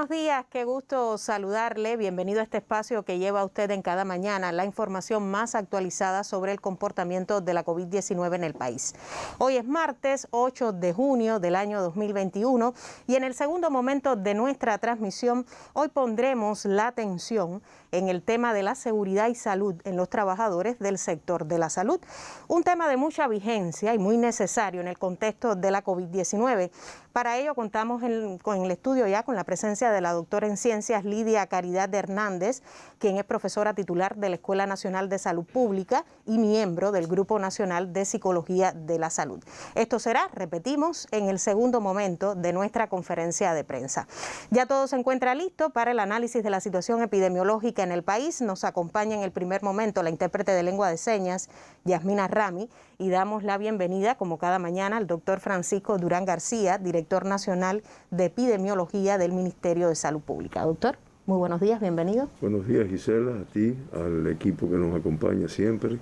Buenos días, qué gusto saludarle. Bienvenido a este espacio que lleva a usted en cada mañana la información más actualizada sobre el comportamiento de la COVID-19 en el país. Hoy es martes 8 de junio del año 2021 y en el segundo momento de nuestra transmisión hoy pondremos la atención en el tema de la seguridad y salud en los trabajadores del sector de la salud. Un tema de mucha vigencia y muy necesario en el contexto de la COVID-19. Para ello contamos con el estudio ya con la presencia de la doctora en ciencias Lidia Caridad Hernández, quien es profesora titular de la Escuela Nacional de Salud Pública y miembro del Grupo Nacional de Psicología de la Salud. Esto será, repetimos, en el segundo momento de nuestra conferencia de prensa. Ya todo se encuentra listo para el análisis de la situación epidemiológica en el país. Nos acompaña en el primer momento la intérprete de lengua de señas, Yasmina Rami, y damos la bienvenida, como cada mañana, al doctor Francisco Durán García, director nacional de epidemiología del Ministerio de Salud Pública. Doctor, muy buenos días, bienvenido. Buenos días, Gisela, a ti, al equipo que nos acompaña siempre,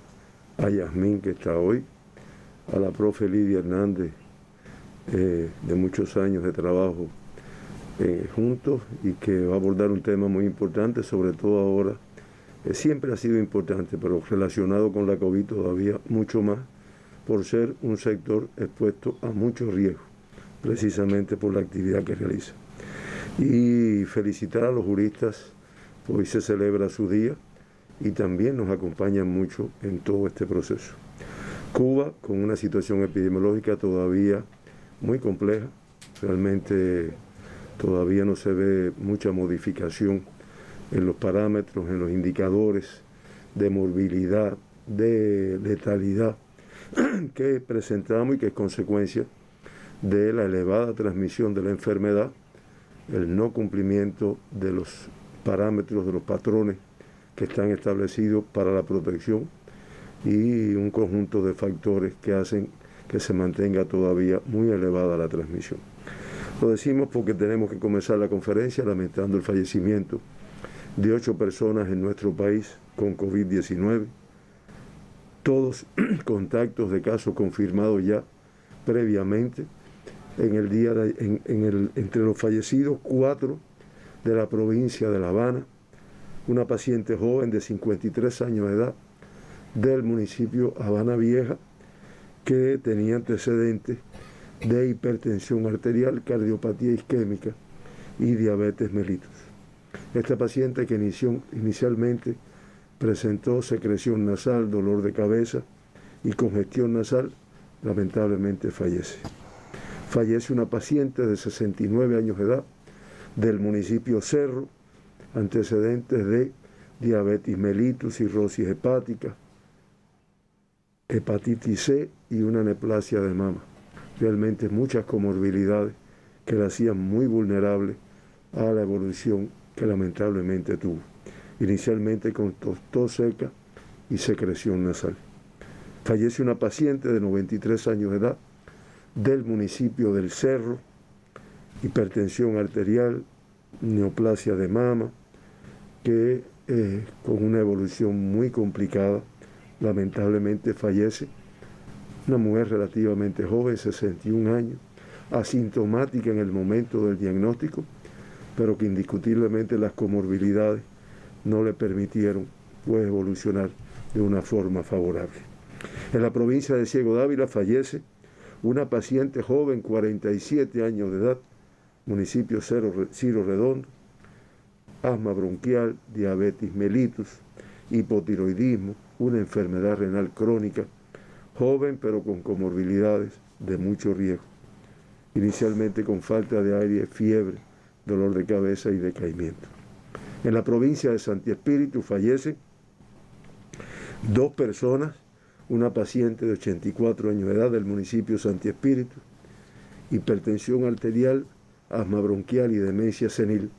a Yasmín que está hoy, a la profe Lidia Hernández, de muchos años de trabajo juntos y que va a abordar un tema muy importante, sobre todo ahora. Siempre ha sido importante, pero relacionado con la COVID todavía mucho más, por ser un sector expuesto a muchos riesgos, precisamente por la actividad que realiza. Y felicitar a los juristas, hoy se celebra su día y también nos acompañan mucho en todo este proceso. Cuba, con una situación epidemiológica todavía muy compleja, realmente todavía no se ve mucha modificación en los parámetros, en los indicadores de morbilidad, de letalidad que presentamos y que es consecuencia de la elevada transmisión de la enfermedad, el no cumplimiento de los parámetros, de los patrones que están establecidos para la protección y un conjunto de factores que hacen que se mantenga todavía muy elevada la transmisión. Lo decimos porque tenemos que comenzar la conferencia lamentando el fallecimiento de 8 personas en nuestro país con COVID-19, todos contactos de casos confirmados ya previamente. Entre los fallecidos, 4 de la provincia de La Habana, una paciente joven de 53 años de edad del municipio Habana Vieja que tenía antecedentes de hipertensión arterial, cardiopatía isquémica y diabetes mellitus. Esta paciente que inicialmente presentó secreción nasal, dolor de cabeza y congestión nasal, lamentablemente fallece. Fallece una paciente de 69 años de edad del municipio Cerro, antecedentes de diabetes mellitus, cirrosis hepática, hepatitis C y una neoplasia de mama. Realmente muchas comorbilidades que la hacían muy vulnerable a la evolución que lamentablemente tuvo. Inicialmente con tos seca y secreción nasal. Fallece una paciente de 93 años de edad del municipio del Cerro, hipertensión arterial, neoplasia de mama, que con una evolución muy complicada, lamentablemente fallece. Una mujer relativamente joven, 61 años, asintomática en el momento del diagnóstico, pero que indiscutiblemente las comorbilidades no le permitieron evolucionar de una forma favorable. En la provincia de Ciego Dávila fallece una paciente joven, 47 años de edad, municipio Ciro Redondo, asma bronquial, diabetes mellitus, hipotiroidismo, una enfermedad renal crónica, joven pero con comorbilidades de mucho riesgo, inicialmente con falta de aire, fiebre, dolor de cabeza y decaimiento. En la provincia de Santi Espíritu fallecen 2 personas, una paciente de 84 años de edad del municipio Santi Espíritu, hipertensión arterial, asma bronquial y demencia senil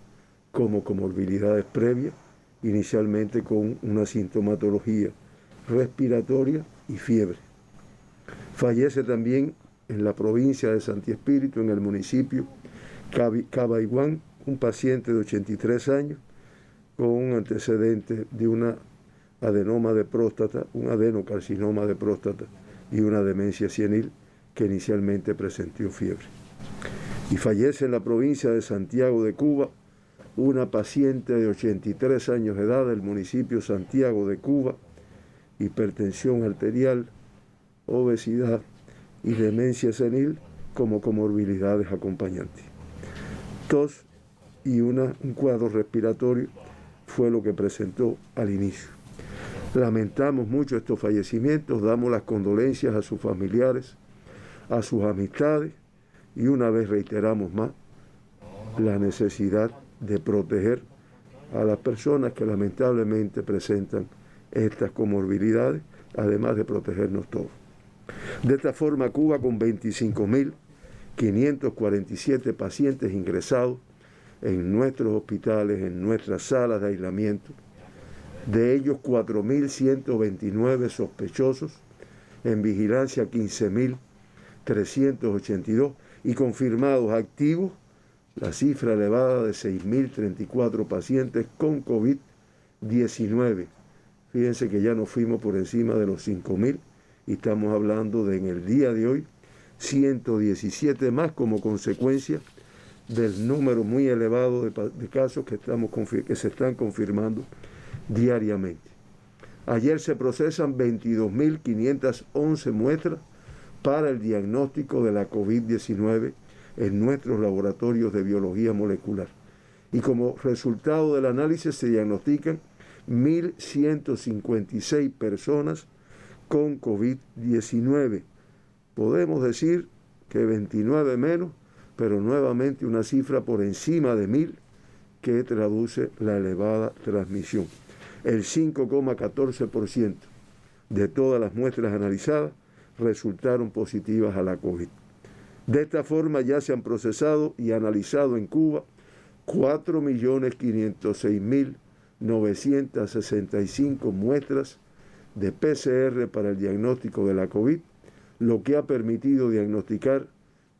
como comorbilidades previas, inicialmente con una sintomatología respiratoria y fiebre. Fallece también en la provincia de Santi Espíritu, en el municipio Cabaiguán, un paciente de 83 años con un antecedente de una adenoma de próstata, un adenocarcinoma de próstata y una demencia senil que inicialmente presentó fiebre. Y fallece en la provincia de Santiago de Cuba una paciente de 83 años de edad del municipio Santiago de Cuba, hipertensión arterial, obesidad y demencia senil como comorbilidades acompañantes. Tos y un cuadro respiratorio fue lo que presentó al inicio. Lamentamos mucho estos fallecimientos, damos las condolencias a sus familiares, a sus amistades y una vez reiteramos más la necesidad de proteger a las personas que lamentablemente presentan estas comorbilidades, además de protegernos todos. De esta forma, Cuba, con 25.547 pacientes ingresados en nuestros hospitales, en nuestras salas de aislamiento, de ellos 4.129 sospechosos, en vigilancia 15.382 y confirmados activos, la cifra elevada de 6.034 pacientes con COVID-19. Fíjense que ya nos fuimos por encima de los 5.000 y estamos hablando de en el día de hoy 117 más como consecuencia del número muy elevado de casos que se están confirmando diariamente. Ayer se procesan 22.511 muestras para el diagnóstico de la COVID-19 en nuestros laboratorios de biología molecular. Y como resultado del análisis se diagnostican 1.156 personas con COVID-19. Podemos decir que 29 menos, pero nuevamente una cifra por encima de 1.000 que traduce la elevada transmisión. El 5,14% de todas las muestras analizadas resultaron positivas a la COVID. De esta forma ya se han procesado y analizado en Cuba 4.506.965 muestras de PCR para el diagnóstico de la COVID, lo que ha permitido diagnosticar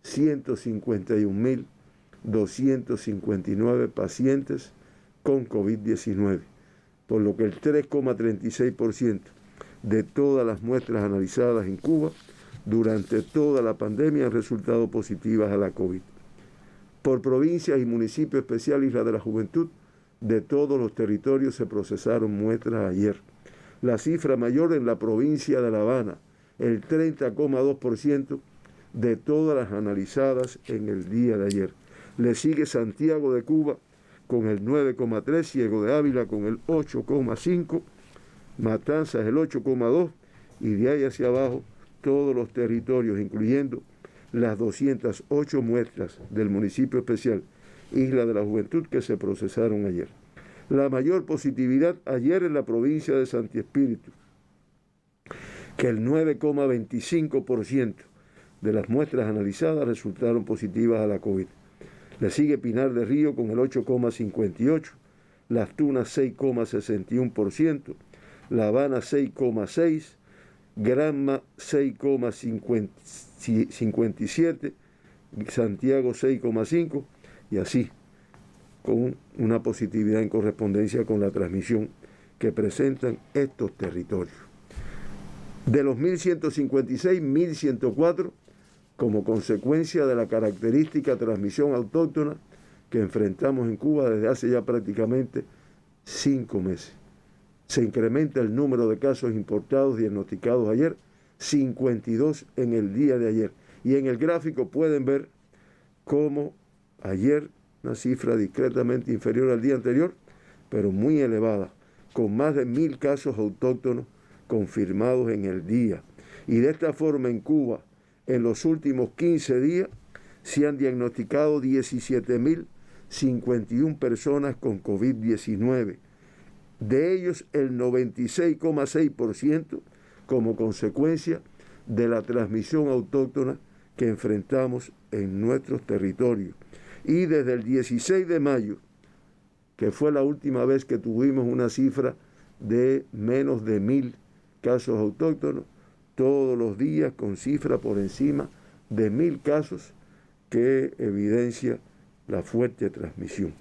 151.259 pacientes con COVID-19, por lo que el 3,36% de todas las muestras analizadas en Cuba durante toda la pandemia han resultado positivas a la COVID. Por provincias y municipio especial Isla de la Juventud, de todos los territorios se procesaron muestras ayer. La cifra mayor en la provincia de La Habana, el 30,2% de todas las analizadas en el día de ayer. Le sigue Santiago de Cuba con el 9,3%, Ciego de Ávila con el 8,5%, Matanzas el 8,2%, y de ahí hacia abajo todos los territorios, incluyendo las 208 muestras del municipio especial Isla de la Juventud que se procesaron ayer. La mayor positividad ayer en la provincia de Santi Espíritu, que el 9,25% de las muestras analizadas resultaron positivas a la COVID. Le sigue Pinar de Río con el 8,58%, Las Tunas 6,61%, La Habana 6,6%, Granma 6,57%, Santiago 6,5%, y así, con una positividad en correspondencia con la transmisión que presentan estos territorios. De los 1.156, 1.104 como consecuencia de la característica transmisión autóctona que enfrentamos en Cuba desde hace ya prácticamente 5 meses. Se incrementa el número de casos importados diagnosticados ayer, 52 en el día de ayer. Y en el gráfico pueden ver cómo ayer, una cifra discretamente inferior al día anterior, pero muy elevada, con más de 1.000 casos autóctonos confirmados en el día. Y de esta forma en Cuba, en los últimos 15 días, se han diagnosticado 17.051 personas con COVID-19. De ellos, el 96,6% como consecuencia de la transmisión autóctona que enfrentamos en nuestros territorios. Y desde el 16 de mayo, que fue la última vez que tuvimos una cifra de menos de 1.000 casos autóctonos, todos los días con cifra por encima de 1.000 casos, que evidencia la fuerte transmisión.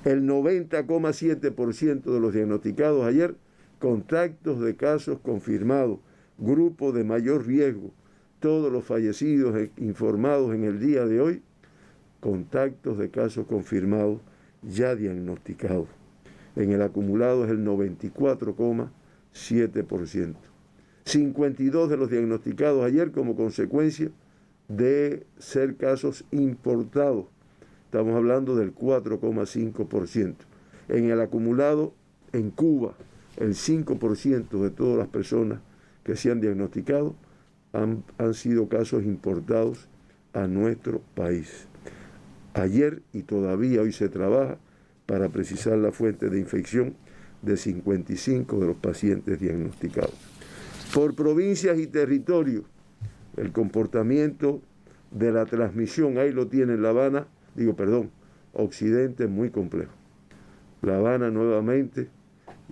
El 90,7% de los diagnosticados ayer, contactos de casos confirmados, grupo de mayor riesgo, todos los fallecidos informados en el día de hoy, contactos de casos confirmados ya diagnosticados. En el acumulado es el 94,7%. 52 de los diagnosticados ayer como consecuencia de ser casos importados. Estamos hablando del 4,5%. En el acumulado, en Cuba, el 5% de todas las personas que se han diagnosticado han sido casos importados a nuestro país. Ayer y todavía hoy se trabaja para precisar la fuente de infección de 55 de los pacientes diagnosticados. Por provincias y territorios, el comportamiento de la transmisión, ahí lo tiene en La Habana, Occidente, muy complejo. La Habana nuevamente,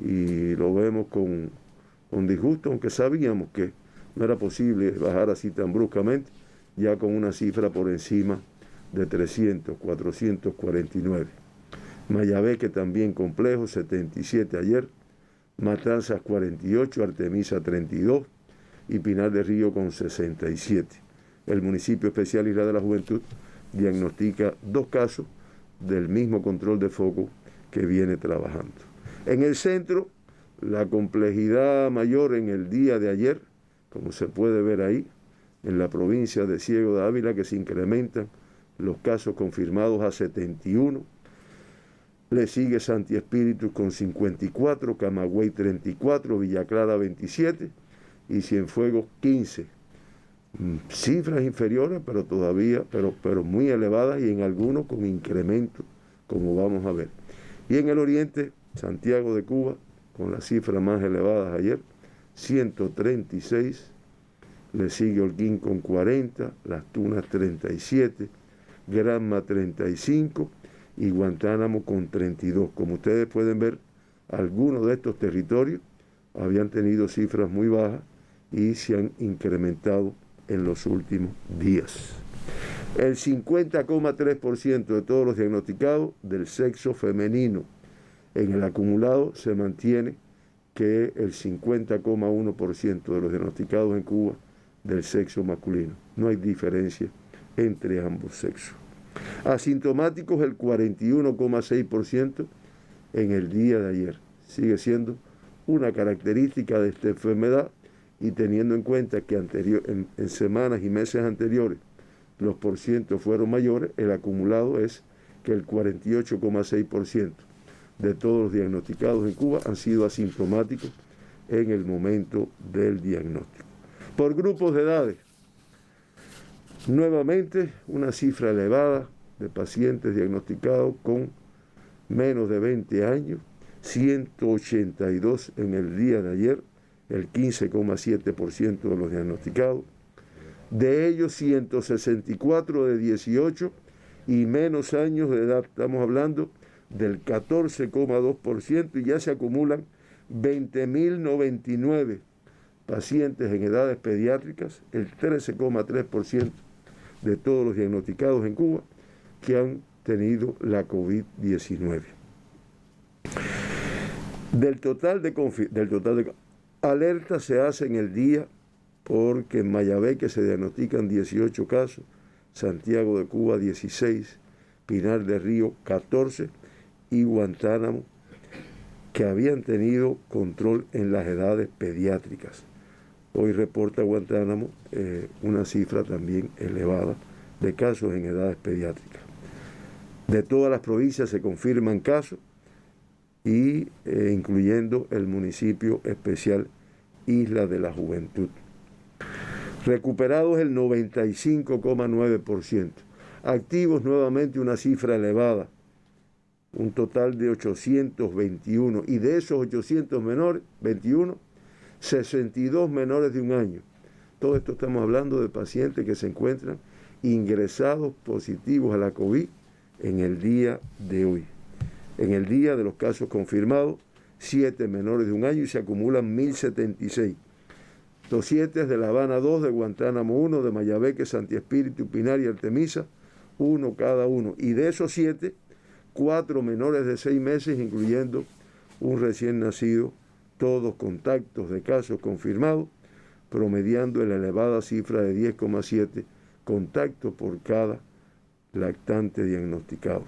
y lo vemos con disgusto, aunque sabíamos que no era posible bajar así tan bruscamente, ya con una cifra por encima de 300, 449. Mayabeque también complejo, 77 ayer, Matanzas 48, Artemisa 32 y Pinar del Río con 67. El municipio especial Isla de la Juventud diagnostica 2 casos del mismo control de foco que viene trabajando. En el centro, la complejidad mayor en el día de ayer, como se puede ver ahí, en la provincia de Ciego de Ávila, que se incrementan los casos confirmados a 71. Le sigue Santi Espíritu con 54, Camagüey 34, Villa Clara 27 y Cienfuegos 15. Cifras inferiores, pero todavía, pero muy elevadas y en algunos con incremento, como vamos a ver. Y en el oriente, Santiago de Cuba, con las cifras más elevadas ayer, 136, le sigue Holguín con 40, Las Tunas 37, Granma 35 y Guantánamo con 32. Como ustedes pueden ver, algunos de estos territorios habían tenido cifras muy bajas y se han incrementado en los últimos días. El 50,3% de todos los diagnosticados del sexo femenino. En el acumulado se mantiene que el 50,1% de los diagnosticados en Cuba del sexo masculino. No hay diferencia entre ambos sexos. Asintomáticos el 41,6% en el día de ayer. Sigue siendo una característica de esta enfermedad y teniendo en cuenta que en semanas y meses anteriores los porcientos fueron mayores, el acumulado es que el 48,6% de todos los diagnosticados en Cuba han sido asintomáticos en el momento del diagnóstico. Por grupos de edades, nuevamente una cifra elevada de pacientes diagnosticados con menos de 20 años, 182 en el día de ayer, el 15,7% de los diagnosticados. De ellos 164 de 18 y menos años de edad, estamos hablando del 14,2% y ya se acumulan 20.099 pacientes en edades pediátricas, el 13,3% de todos los diagnosticados en Cuba que han tenido la COVID-19. Del total de alertas se hace en el día porque en Mayabeque se diagnostican 18 casos, Santiago de Cuba 16, Pinar del Río 14 y Guantánamo, que habían tenido control en las edades pediátricas. Hoy reporta Guantánamo una cifra también elevada de casos en edades pediátricas. De todas las provincias se confirman casos, y incluyendo el municipio especial Isla de la Juventud. Recuperados el 95,9%. Activos nuevamente una cifra elevada, un total de 821. Y de esos 821, 62 menores de un año. Todo esto estamos hablando de pacientes que se encuentran ingresados positivos a la COVID en el día de hoy. En el día de los casos confirmados, 7 menores de un año y se acumulan 1.076. 7 de La Habana 2, de Guantánamo 1, de Mayabeque, Santi Espíritu, Pinar y Artemisa, 1 cada uno. Y de esos 7, 4 menores de 6 meses, incluyendo un recién nacido, todos contactos de casos confirmados, promediando la elevada cifra de 10,7 contactos por cada lactante diagnosticado.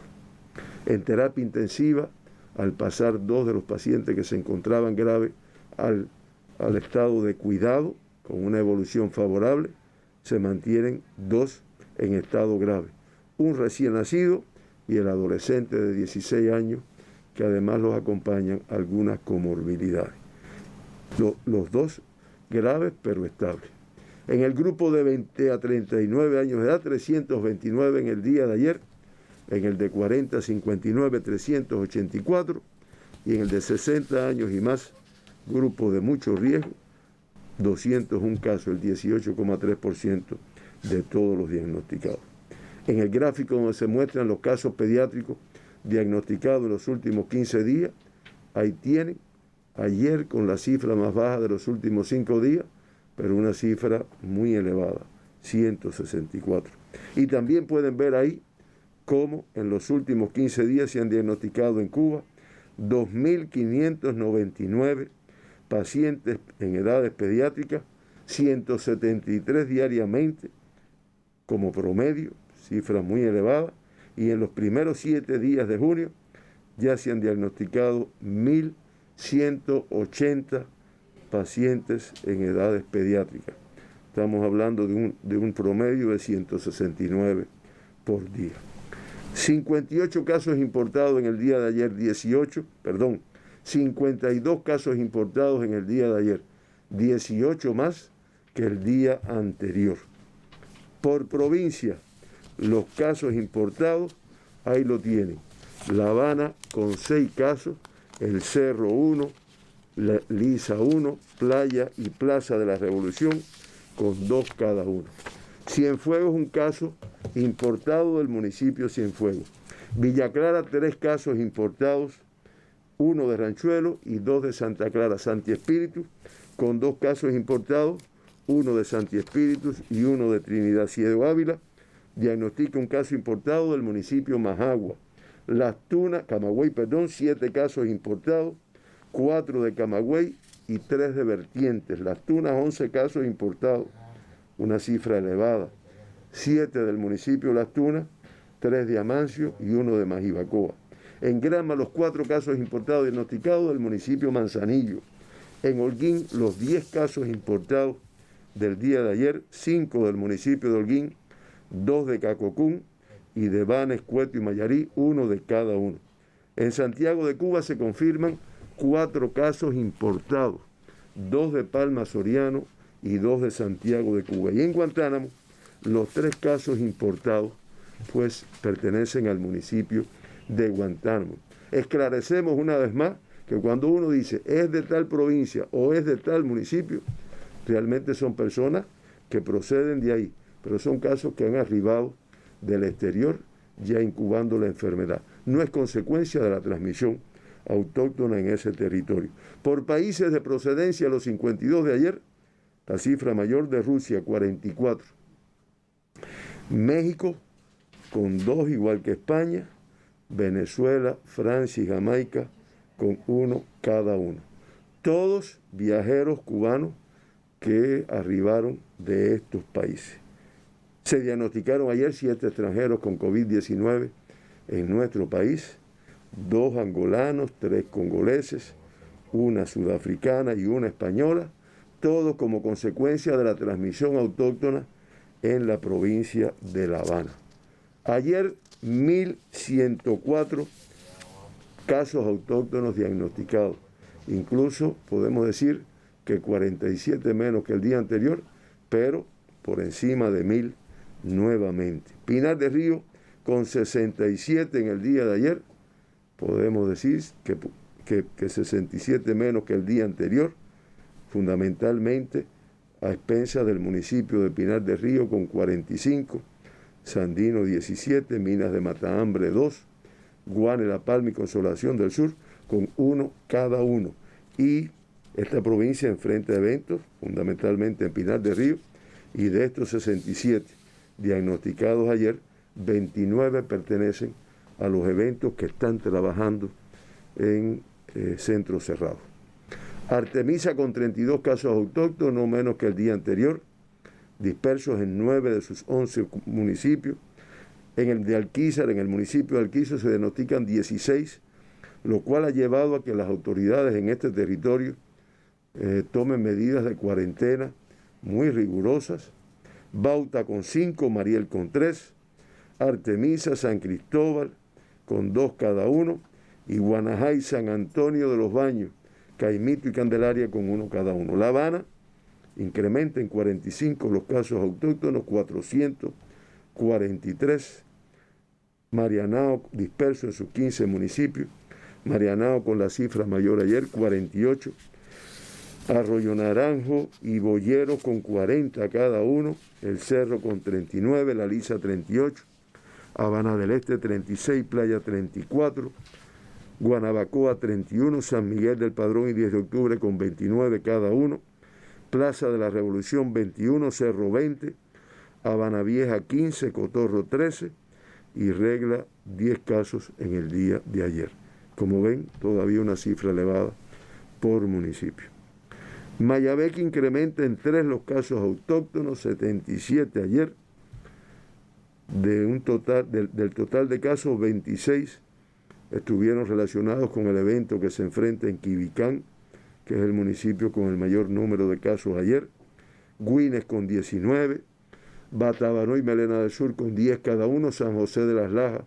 En terapia intensiva, al pasar 2 de los pacientes que se encontraban graves al estado de cuidado, con una evolución favorable, se mantienen 2 en estado grave. Un recién nacido y el adolescente de 16 años, que además los acompañan algunas comorbilidades. Los 2 graves pero estables. En el grupo de 20 a 39 años de edad, 329 en el día de ayer. En el de 40 a 59, 384. Y en el de 60 años y más, grupo de mucho riesgo, 201 casos, el 18,3% de todos los diagnosticados. En el gráfico donde se muestran los casos pediátricos diagnosticados en los últimos 15 días, ahí tienen, ayer con la cifra más baja de los últimos 5 días, pero una cifra muy elevada, 164. Y también pueden ver ahí cómo en los últimos 15 días se han diagnosticado en Cuba 2.599 pacientes en edades pediátricas, 173 diariamente como promedio, cifra muy elevada, y en los primeros 7 días de junio ya se han diagnosticado 1.180 pacientes en edades pediátricas. Estamos hablando de un promedio de 169 por día. 58 casos importados en el día de ayer, 52 casos importados en el día de ayer, 18 más que el día anterior. Por provincia, los casos importados, ahí lo tienen. La Habana con 6 casos, el Cerro 1, Lisa 1, Playa y Plaza de la Revolución con 2 cada uno. Cienfuegos, un caso importado del municipio Cienfuegos. Villa Clara, 3 casos importados, 1 de Ranchuelo y 2 de Santa Clara. Santi Espíritu, con 2 casos importados, 1 de Santi Espíritu y 1 de Trinidad. Ciego Ávila diagnostica un caso importado del municipio Majagua. Las Tunas, Camagüey, 7 casos importados, 4 de Camagüey y 3 de Vertientes. Las Tunas, 11 casos importados, una cifra elevada. 7 del municipio Las Tunas, 3 de Amancio y 1 de Majibacoa. En Granma, los 4 casos importados diagnosticados del municipio Manzanillo. En Holguín, los 10 casos importados del día de ayer, 5 del municipio de Holguín, 2 de Cacocún y de Banes, Cueto y Mayarí, 1 de cada uno. En Santiago de Cuba se confirman 4 casos importados, 2 de Palma Soriano y 2 de Santiago de Cuba. Y en Guantánamo, los 3 casos importados pues pertenecen al municipio de Guantánamo. Esclarecemos una vez más que cuando uno dice es de tal provincia o es de tal municipio, realmente son personas que proceden de ahí, pero son casos que han arribado del exterior ya incubando la enfermedad. No es consecuencia de la transmisión autóctona en ese territorio. Por países de procedencia, los 52 de ayer, la cifra mayor de Rusia, 44. México, con 2 igual que España. Venezuela, Francia y Jamaica, con 1 cada uno. Todos viajeros cubanos que arribaron de estos países. Se diagnosticaron ayer 7 extranjeros con COVID-19 en nuestro país, 2 angolanos, 3 congoleses, 1 sudafricana y 1 española, todos como consecuencia de la transmisión autóctona en la provincia de La Habana. Ayer 1.104 casos autóctonos diagnosticados, incluso podemos decir que 47 menos que el día anterior, pero por encima de 1.000 nuevamente. Pinar del Río con 67 en el día de ayer, podemos decir que 67 menos que el día anterior, fundamentalmente a expensas del municipio de Pinar del Río con 45, Sandino 17, Minas de Matahambre 2, Guane, La Palma y Consolación del Sur con 1 cada uno. Y esta provincia enfrenta eventos, fundamentalmente en Pinar del Río, y de estos 67 diagnosticados ayer, 29 pertenecen a los eventos que están trabajando en centros cerrados. Artemisa con 32 casos autóctonos, no menos que el día anterior, dispersos en 9 de sus 11 municipios. En el de Alquizar, en el municipio de Alquizar, se diagnostican 16, lo cual ha llevado a que las autoridades en este territorio tomen medidas de cuarentena muy rigurosas. Bauta con 5, Mariel con 3, Artemisa, San Cristóbal con 2 cada uno, y Guanajay, San Antonio de los Baños, Caimito y Candelaria con 1 cada uno. La Habana incrementa en 45 los casos autóctonos, 443. Marianao disperso en sus 15 municipios. Marianao con la cifra mayor ayer, 48. Arroyo Naranjo y Boyero con 40 cada uno. El Cerro con 39, La Lisa 38. Habana del Este 36, Playa 34. Guanabacoa 31, San Miguel del Padrón y 10 de octubre con 29 cada uno. Plaza de la Revolución 21, Cerro 20. Habana Vieja 15, Cotorro 13 y Regla 10 casos en el día de ayer. Como ven, todavía una cifra elevada por municipio. Mayabeque incrementa en 3 los casos autóctonos, 77 ayer. Del total de casos, 26 estuvieron relacionados con el evento que se enfrenta en Quibicán, que es el municipio con el mayor número de casos ayer. Güines con 19, Batabanó y Melena del Sur con 10 cada uno, San José de las Lajas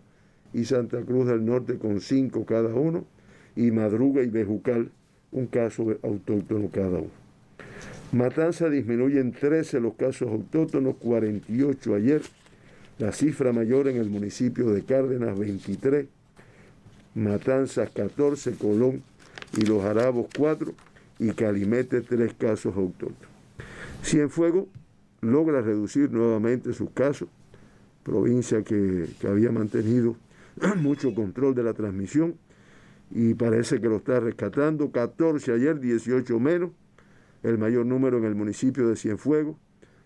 y Santa Cruz del Norte con 5 cada uno, y Madruga y Bejucal un caso autóctono cada uno. Matanza disminuye en 13 los casos autóctonos, 48 ayer. La cifra mayor en el municipio de Cárdenas, 23. Matanzas 14, Colón y Los Arabos 4 y Calimete 3 casos autóctonos. Cienfuegos logra reducir nuevamente sus casos, provincia que había mantenido mucho control de la transmisión y parece que lo está rescatando. 14 ayer, 18 menos, el mayor número en el municipio de Cienfuegos,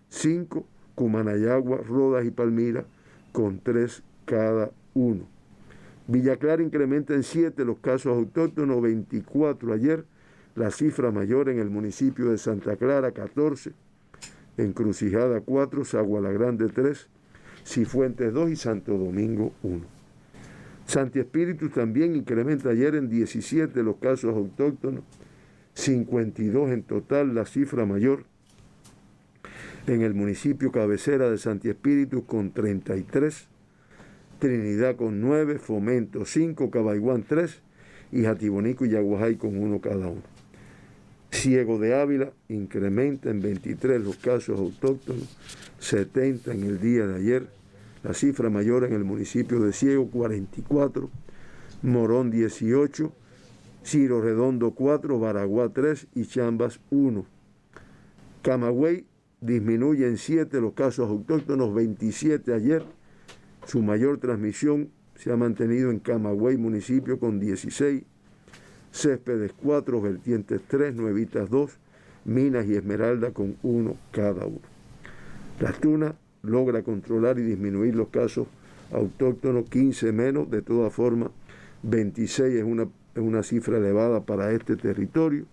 5, Cumanayagua, Rodas y Palmira con 3 cada uno. Villa Clara incrementa en 7 los casos autóctonos, 24 ayer, la cifra mayor en el municipio de Santa Clara, 14, Encrucijada 4, Sagua la Grande 3, Cifuentes 2 y Santo Domingo 1. Santi Espíritu también incrementa ayer en 17 los casos autóctonos, 52 en total, la cifra mayor en el municipio cabecera de Santi Espíritu con 33, Trinidad con 9, Fomento 5, Cabaiguán 3 y Jatibonico y Yaguajay con 1 cada uno. Ciego de Ávila incrementa en 23 los casos autóctonos, 70 en el día de ayer, la cifra mayor en el municipio de Ciego, 44, Morón 18, Ciro Redondo 4, Baraguá 3 y Chambas 1. Camagüey disminuye en 7 los casos autóctonos, 27 ayer. Su mayor transmisión se ha mantenido en Camagüey municipio con 16, Céspedes 4, Vertientes 3, Nuevitas 2, Minas y Esmeralda con 1 cada uno. Las Tunas logra controlar y disminuir los casos autóctonos, 15 menos, de todas formas 26 es una cifra elevada para este territorio.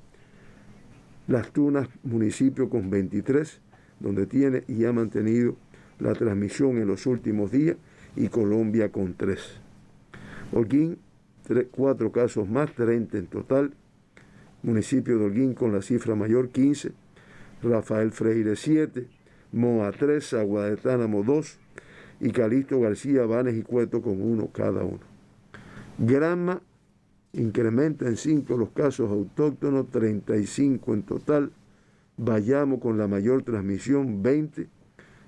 Las Tunas municipio con 23, donde tiene y ha mantenido la transmisión en los últimos días, y Colombia con 3. Holguín, 4 casos más, 30 en total. Municipio de Holguín con la cifra mayor, 15. Rafael Freire 7, Moa 3, Agua de Tánamo 2 y Calixto García, Banes y Cueto con 1 cada uno. Granma incrementa en 5 los casos autóctonos, 35 en total. Bayamo con la mayor transmisión, 20.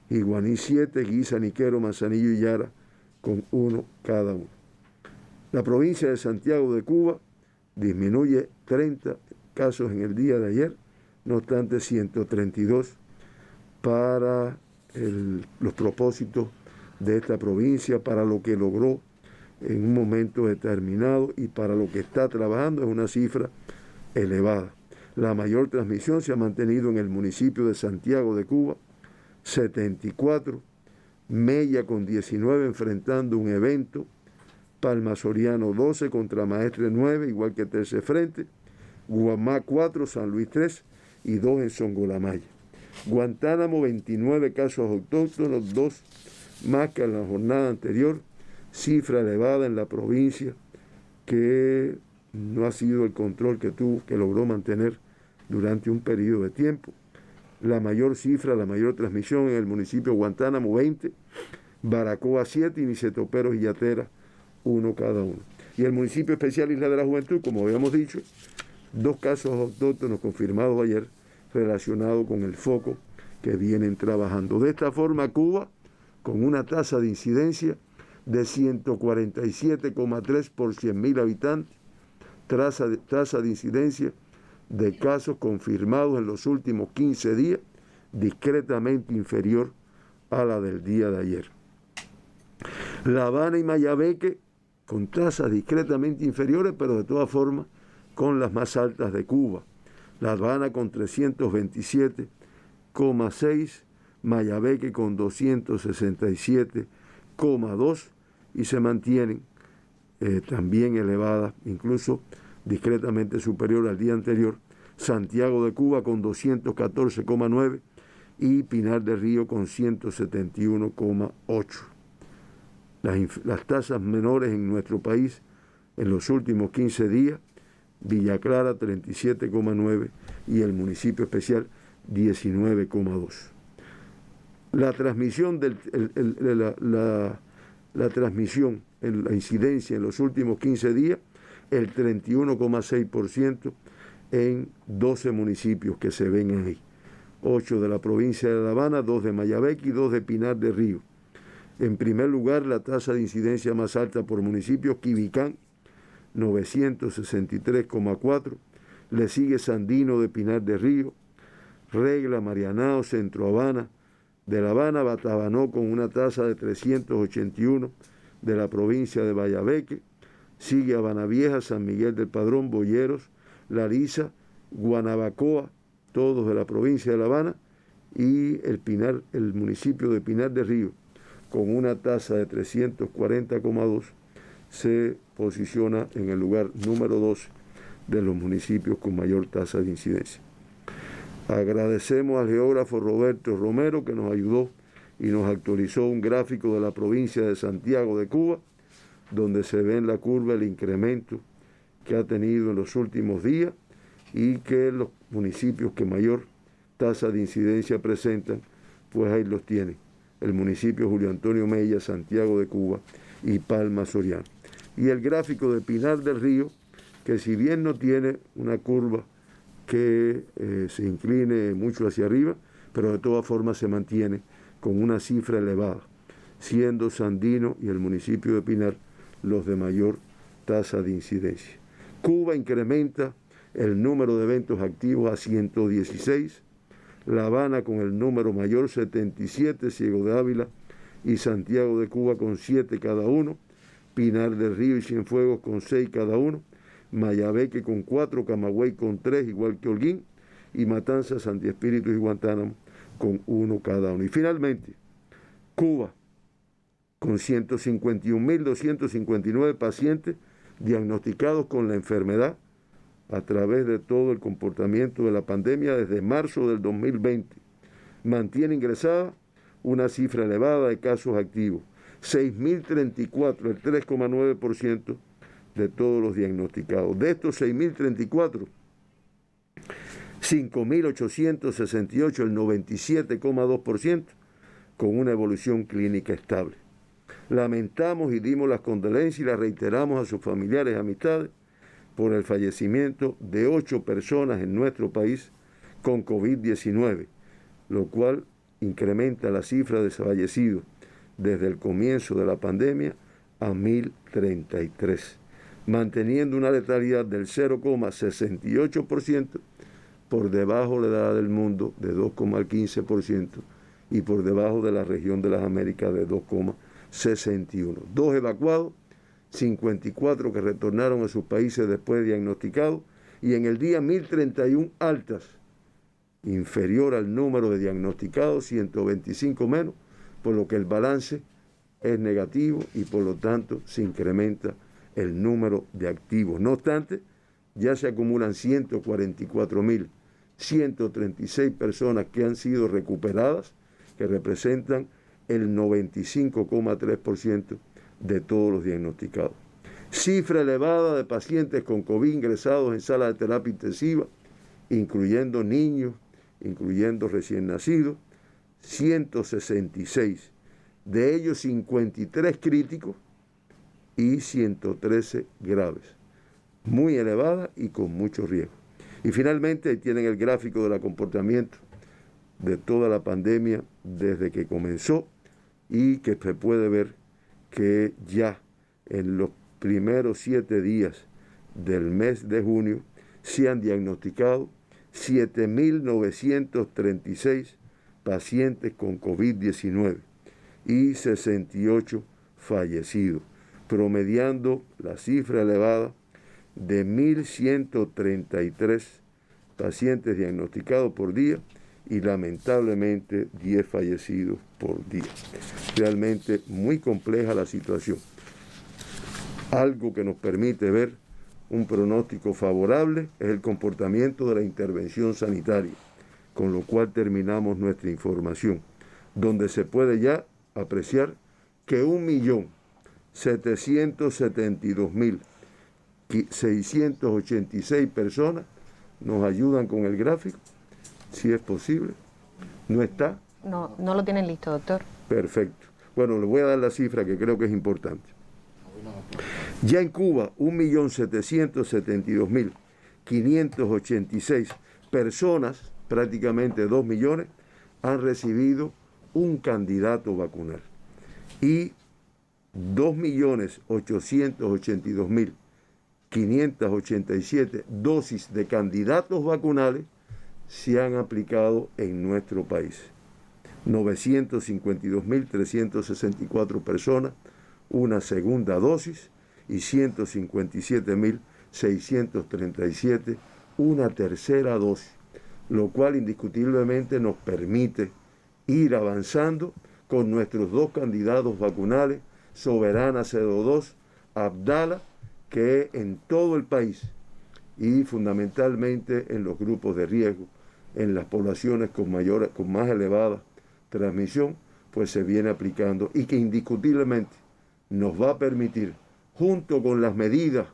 Iguaní 7, Guisa, Niquero, Manzanillo y Yara con 1 cada uno. La provincia de Santiago de Cuba disminuye 30 casos en el día de ayer, no obstante 132 para los propósitos de esta provincia, para lo que logró en un momento determinado y para lo que está trabajando, es una cifra elevada. La mayor transmisión se ha mantenido en el municipio de Santiago de Cuba, 74, Mella con 19 enfrentando un evento, Palma Soriano 12 contra Maestre 9, igual que Tercer Frente, Guamá 4, San Luis 3 y 2 en Songolamaya. Guantánamo 29 casos autóctonos, 2 más que en la jornada anterior, cifra elevada en la provincia que no ha sido el control que logró mantener durante un periodo de tiempo. La mayor cifra, la mayor transmisión en el municipio de Guantánamo, 20, Baracoa 7 y Nicetoperos y Yatera, 1 cada uno. Y el municipio especial Isla de la Juventud, como habíamos dicho, 2 casos autóctonos confirmados ayer relacionados con el foco que vienen trabajando. De esta forma, Cuba, con una tasa de incidencia de 147,3 por 100.000 habitantes, tasa de incidencia de casos confirmados en los últimos 15 días, discretamente inferior a la del día de ayer. La Habana y Mayabeque con tasas discretamente inferiores, pero de todas formas con las más altas de Cuba. La Habana con 327,6, Mayabeque con 267,2 y se mantienen también elevadas, incluso discretamente superior al día anterior, Santiago de Cuba con 214,9 y Pinar del Río con 171,8. Las tasas menores en nuestro país en los últimos 15 días, Villa Clara 37,9 y el municipio especial 19,2. La transmisión la transmisión en la incidencia en los últimos 15 días, el 31,6% en 12 municipios que se ven ahí. 8 de la provincia de La Habana, 2 de Mayabeque y 2 de Pinar del Río. En primer lugar, la tasa de incidencia más alta por municipio, Quibicán, 963,4. Le sigue Sandino de Pinar del Río, Regla, Marianao, Centro Habana. De La Habana, Batabanó con una tasa de 381 de la provincia de Mayabeque. Sigue Habana Vieja, San Miguel del Padrón, Boyeros, Larissa, Guanabacoa, todos de la provincia de La Habana, y el municipio de Pinar del Río, con una tasa de 340,2, se posiciona en el lugar número 12 de los municipios con mayor tasa de incidencia. Agradecemos al geógrafo Roberto Romero que nos ayudó y nos actualizó un gráfico de la provincia de Santiago de Cuba, donde se ve en la curva el incremento que ha tenido en los últimos días y que los municipios que mayor tasa de incidencia presentan, pues ahí los tienen. El municipio Julio Antonio Mella, Santiago de Cuba y Palma Soriano. Y el gráfico de Pinar del Río, que si bien no tiene una curva que se incline mucho hacia arriba, pero de todas formas se mantiene con una cifra elevada, siendo Sandino y el municipio de Pinar los de mayor tasa de incidencia. Cuba incrementa el número de eventos activos a 116, La Habana con el número mayor 77, Ciego de Ávila y Santiago de Cuba con 7 cada uno, Pinar del Río y Cienfuegos con 6 cada uno, Mayabeque con 4, Camagüey con 3, igual que Holguín, y Matanzas, Santi Espíritu y Guantánamo con 1 cada uno. Y finalmente, Cuba con 151.259 pacientes diagnosticados con la enfermedad a través de todo el comportamiento de la pandemia desde marzo del 2020. Mantiene ingresada una cifra elevada de casos activos, 6.034, el 3,9% de todos los diagnosticados. De estos 6.034, 5.868, el 97,2%, con una evolución clínica estable. Lamentamos y dimos las condolencias y las reiteramos a sus familiares y amistades por el fallecimiento de 8 personas en nuestro país con COVID-19, lo cual incrementa la cifra de fallecidos desde el comienzo de la pandemia a 1.033, manteniendo una letalidad del 0,68% por debajo de la edad del mundo de 2,15% y por debajo de la región de las Américas de 2,61%. 2 evacuados, 54 que retornaron a sus países después de diagnosticados, y en el día 1.031 altas, inferior al número de diagnosticados, 125 menos, por lo que el balance es negativo y por lo tanto se incrementa el número de activos. No obstante, ya se acumulan 144.136 personas que han sido recuperadas, que representan el 95,3% de todos los diagnosticados. Cifra elevada de pacientes con COVID ingresados en sala de terapia intensiva, incluyendo niños, incluyendo recién nacidos, 166, de ellos 53 críticos y 113 graves, muy elevada y con mucho riesgo. Y finalmente tienen el gráfico del comportamiento de toda la pandemia desde que comenzó y que se puede ver que ya en los primeros 7 días del mes de junio se han diagnosticado 7.936 pacientes con COVID-19 y 68 fallecidos, promediando la cifra elevada de 1.133 pacientes diagnosticados por día y lamentablemente 10 fallecidos por día. Realmente muy compleja la situación. Algo que nos permite ver un pronóstico favorable es el comportamiento de la intervención sanitaria, con lo cual terminamos nuestra información, donde se puede ya apreciar que 1.772.686 personas nos ayudan con el gráfico, si es posible. ¿No está? No lo tienen listo, doctor. Perfecto. Bueno, le voy a dar la cifra que creo que es importante. Ya en Cuba, 1.772.586 personas, prácticamente 2 millones, han recibido un candidato vacunal. Y 2.882.587 dosis de candidatos vacunales se han aplicado en nuestro país. 952.364 personas, una segunda dosis, y 157.637 una tercera dosis, lo cual indiscutiblemente nos permite ir avanzando con nuestros 2 candidatos vacunales, Soberana CO2, Abdala, que en todo el país y fundamentalmente en los grupos de riesgo, en las poblaciones con más elevada transmisión, pues se viene aplicando y que indiscutiblemente nos va a permitir, junto con las medidas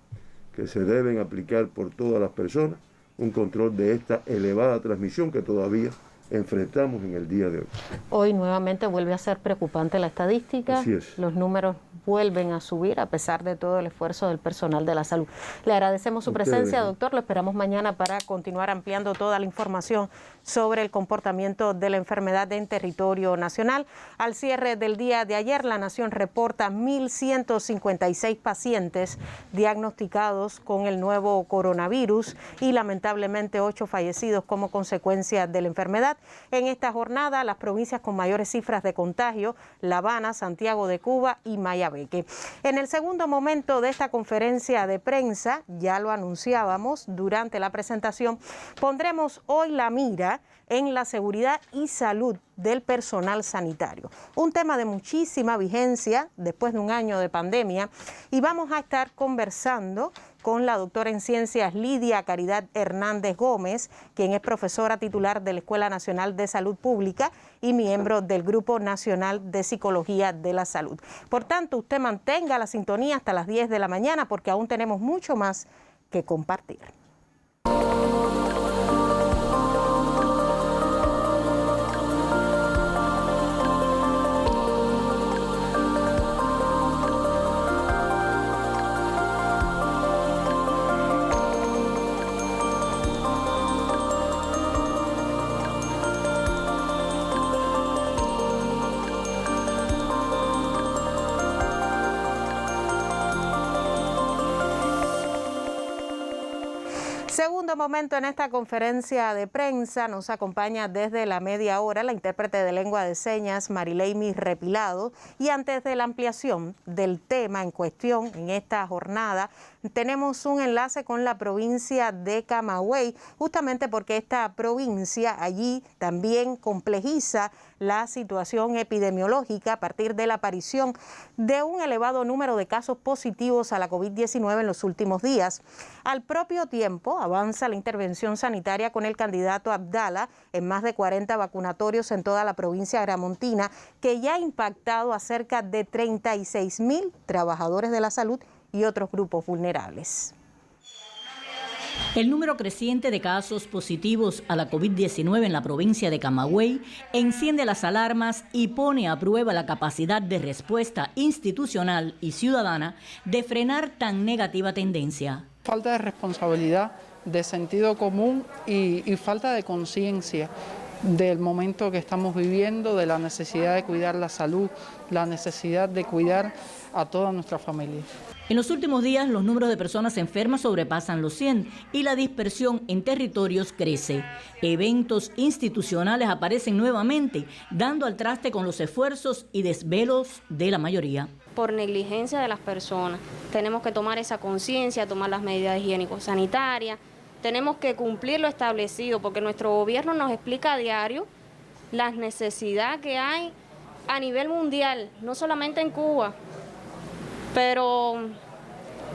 que se deben aplicar por todas las personas, un control de esta elevada transmisión que todavía enfrentamos en el día de hoy. Hoy nuevamente vuelve a ser preocupante la estadística. Así es. Los números vuelven a subir a pesar de todo el esfuerzo del personal de la salud. Le agradecemos su presencia, doctor. Lo esperamos mañana para continuar ampliando toda la información sobre el comportamiento de la enfermedad en territorio nacional. Al cierre del día de ayer, la nación reporta 1.156 pacientes diagnosticados con el nuevo coronavirus y lamentablemente 8 fallecidos como consecuencia de la enfermedad. En esta jornada, las provincias con mayores cifras de contagio, La Habana, Santiago de Cuba y Mayabeque. En el segundo momento de esta conferencia de prensa, ya lo anunciábamos durante la presentación, pondremos hoy la mira en la seguridad y salud del personal sanitario. Un tema de muchísima vigencia después de un año de pandemia, y vamos a estar conversando con la doctora en ciencias Lidia Caridad Hernández Gómez, quien es profesora titular de la Escuela Nacional de Salud Pública y miembro del Grupo Nacional de Psicología de la Salud. Por tanto, usted mantenga la sintonía hasta las 10 de la mañana porque aún tenemos mucho más que compartir. Segundo momento en esta conferencia de prensa, nos acompaña desde la media hora la intérprete de lengua de señas Marileimi Repilado, y antes de la ampliación del tema en cuestión en esta jornada, tenemos un enlace con la provincia de Camagüey, justamente porque esta provincia allí también complejiza la situación epidemiológica a partir de la aparición de un elevado número de casos positivos a la COVID-19 en los últimos días. Al propio tiempo, avanza la intervención sanitaria con el candidato Abdala en más de 40 vacunatorios en toda la provincia gramontina, que ya ha impactado a cerca de 36.000 trabajadores de la salud y otros grupos vulnerables. El número creciente de casos positivos a la COVID-19 en la provincia de Camagüey enciende las alarmas y pone a prueba la capacidad de respuesta institucional y ciudadana de frenar tan negativa tendencia. Falta de responsabilidad, de sentido común y falta de conciencia del momento que estamos viviendo, de la necesidad de cuidar la salud, la necesidad de cuidar a toda nuestra familia. En los últimos días, los números de personas enfermas sobrepasan los 100 y la dispersión en territorios crece. Eventos institucionales aparecen nuevamente, dando al traste con los esfuerzos y desvelos de la mayoría. Por negligencia de las personas. Tenemos que tomar esa conciencia, tomar las medidas higiénico-sanitarias. Tenemos que cumplir lo establecido, porque nuestro gobierno nos explica a diario las necesidades que hay a nivel mundial, no solamente en Cuba. Pero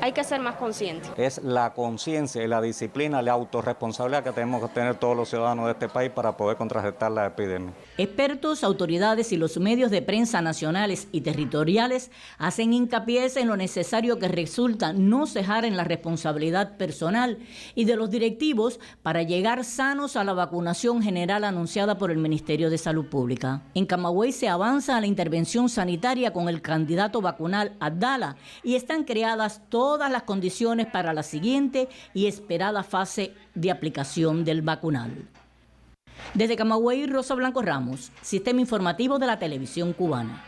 hay que ser más conscientes. Es la conciencia y la disciplina, la autorresponsabilidad que tenemos que tener todos los ciudadanos de este país para poder contrarrestar la epidemia. Expertos, autoridades y los medios de prensa nacionales y territoriales hacen hincapié en lo necesario que resulta no cejar en la responsabilidad personal y de los directivos para llegar sanos a la vacunación general anunciada por el Ministerio de Salud Pública. En Camagüey se avanza a la intervención sanitaria con el candidato vacunal Abdala y están creadas todas las condiciones para la siguiente y esperada fase de aplicación del vacunal. Desde Camagüey, Rosa Blanco Ramos, Sistema Informativo de la Televisión Cubana.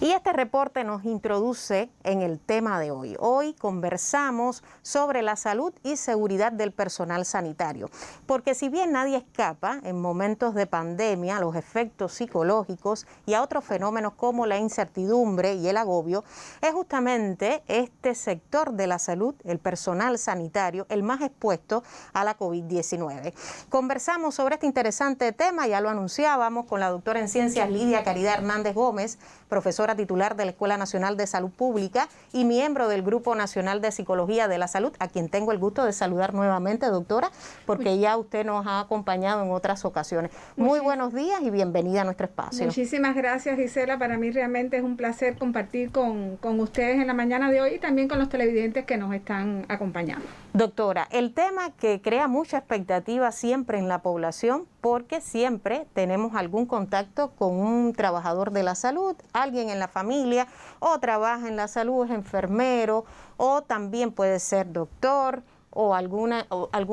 Y este reporte nos introduce en el tema de hoy. Hoy conversamos sobre la salud y seguridad del personal sanitario, porque si bien nadie escapa en momentos de pandemia a los efectos psicológicos y a otros fenómenos como la incertidumbre y el agobio, es justamente este sector de la salud, el personal sanitario, el más expuesto a la COVID-19. Conversamos sobre este interesante tema, ya lo anunciábamos, con la doctora en ciencias Lidia Caridad Hernández Gómez, profesora titular de la Escuela Nacional de Salud Pública y miembro del Grupo Nacional de Psicología de la Salud, a quien tengo el gusto de saludar nuevamente, doctora, porque ya usted nos ha acompañado en otras ocasiones. Muy buenos días y bienvenida a nuestro espacio. Muchísimas gracias, Gisela. Para mí realmente es un placer compartir con ustedes en la mañana de hoy y también con los televidentes que nos están acompañando. Doctora, el tema que crea mucha expectativa siempre en la población, porque siempre tenemos algún contacto con un trabajador de la salud, alguien en la familia, o trabaja en la salud, es enfermero, o también puede ser doctor, o algún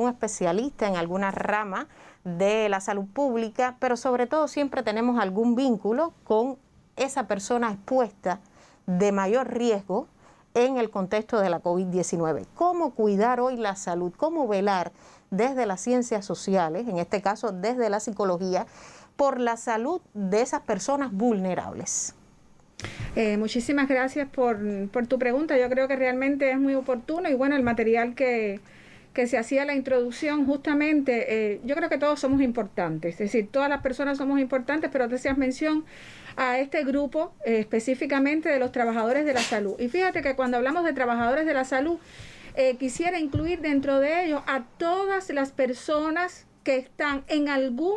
especialista en alguna rama de la salud pública, pero sobre todo siempre tenemos algún vínculo con esa persona expuesta de mayor riesgo en el contexto de la COVID-19. ¿Cómo cuidar hoy la salud? ¿Cómo velar desde las ciencias sociales, en este caso desde la psicología, por la salud de esas personas vulnerables? Muchísimas gracias por tu pregunta. Yo creo que realmente es muy oportuno y bueno, el material que se hacía la introducción, justamente, yo creo que todos somos importantes, es decir, todas las personas somos importantes, pero te hacías mención a este grupo específicamente de los trabajadores de la salud. Y fíjate que cuando hablamos de trabajadores de la salud, quisiera incluir dentro de ellos a todas las personas que están en algún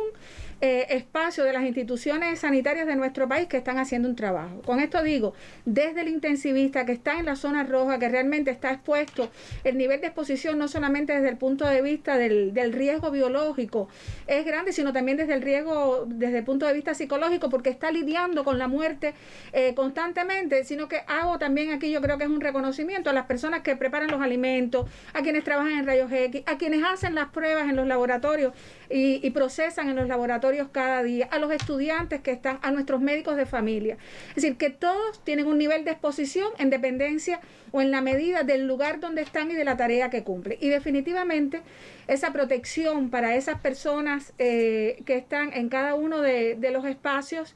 espacio de las instituciones sanitarias de nuestro país que están haciendo un trabajo. Con esto digo, desde el intensivista que está en la zona roja, que realmente está expuesto, el nivel de exposición no solamente desde el punto de vista del riesgo biológico es grande, sino también desde el riesgo, desde el punto de vista psicológico, porque está lidiando con la muerte constantemente, sino que hago también aquí, yo creo que es un reconocimiento a las personas que preparan los alimentos, a quienes trabajan en rayos X, a quienes hacen las pruebas en los laboratorios y procesan en los laboratorios cada día, a los estudiantes que están, a nuestros médicos de familia. Es decir, que todos tienen un nivel de exposición en dependencia o en la medida del lugar donde están y de la tarea que cumplen. Y definitivamente esa protección para esas personas que están en cada uno de los espacios,